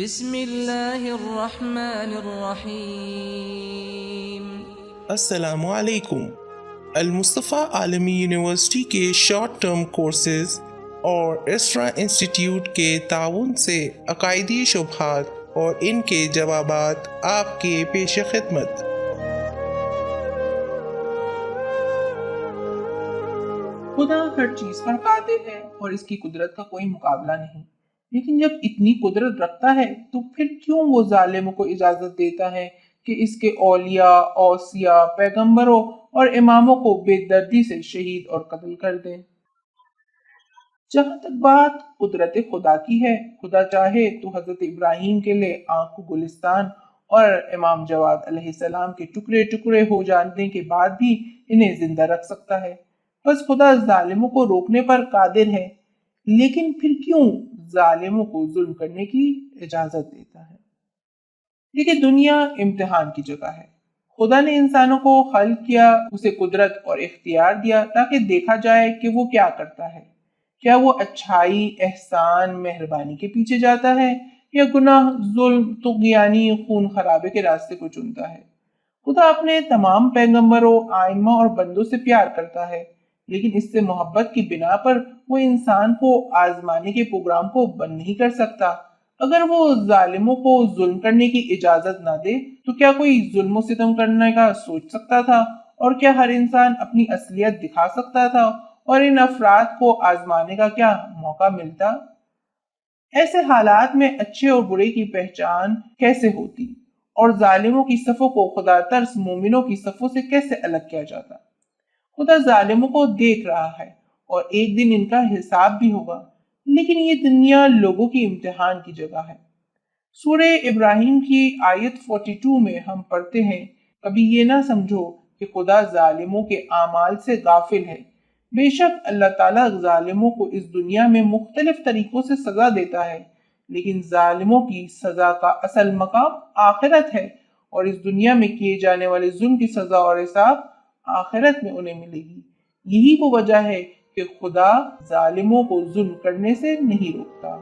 بسم اللہ الرحمن الرحیم۔ السلام علیکم۔ المصطفیٰ عالمی یونیورسٹی کے شارٹ ٹرم کورسز اور اسرا انسٹیٹیوٹ کے تعاون سے عقائدی شبہات اور ان کے جوابات آپ کے پیش خدمت۔ خدا ہر چیز پر قادر ہے اور اس کی قدرت کا کوئی مقابلہ نہیں، لیکن جب اتنی قدرت رکھتا ہے تو پھر کیوں وہ ظالموں کو اجازت دیتا ہے کہ اس کے اولیاء، اوصیاء، پیغمبروں اور اماموں کو بے دردی سے شہید اور قتل کر دیں؟ جہاں تک بات قدرت خدا کی ہے، خدا چاہے تو حضرت ابراہیم کے لیے آنکھ کو گلستان اور امام جواد علیہ السلام کے ٹکڑے ٹکڑے ہو جانے کے بعد بھی انہیں زندہ رکھ سکتا ہے۔ بس خدا ظالموں کو روکنے پر قادر ہے، لیکن پھر کیوں ظالموں کو ظلم کرنے کی اجازت دیتا ہے؟ دیکھیں، دنیا امتحان کی جگہ ہے۔ خدا نے انسانوں کو خلق کیا، اسے قدرت اور اختیار دیا تاکہ دیکھا جائے کہ وہ کیا کرتا ہے۔ کیا وہ اچھائی، احسان، مہربانی کے پیچھے جاتا ہے یا گناہ، ظلم، طغیانی، خون خرابے کے راستے کو چنتا ہے؟ خدا اپنے تمام پیغمبروں، آئمہ اور بندوں سے پیار کرتا ہے، لیکن اس سے محبت کی بنا پر وہ انسان کو آزمانے کے پروگرام کو بند نہیں کر سکتا۔ اگر وہ ظالموں کو ظلم کرنے کی اجازت نہ دے تو کیا کوئی ظلم و ستم کرنے کا سوچ سکتا تھا؟ اور کیا ہر انسان اپنی اصلیت دکھا سکتا تھا اور ان افراد کو آزمانے کا کیا موقع ملتا؟ ایسے حالات میں اچھے اور برے کی پہچان کیسے ہوتی اور ظالموں کی صفوں کو خدا ترس مومنوں کی صفوں سے کیسے الگ کیا جاتا؟ خدا ظالموں کو دیکھ رہا ہے اور ایک دن ان کا حساب بھی ہوگا، لیکن یہ دنیا لوگوں کی امتحان کی جگہ ہے۔ سورہ ابراہیم کی آیت 42 میں ہم پڑھتے ہیں، کبھی یہ نہ سمجھو کہ خدا ظالموں کے اعمال سے غافل ہے۔ بے شک اللہ تعالیٰ ظالموں کو اس دنیا میں مختلف طریقوں سے سزا دیتا ہے، لیکن ظالموں کی سزا کا اصل مقام آخرت ہے، اور اس دنیا میں کیے جانے والے ظلم کی سزا اور حساب آخرت میں انہیں ملے گی۔ یہی وہ وجہ ہے کہ خدا ظالموں کو ظلم کرنے سے نہیں روکتا۔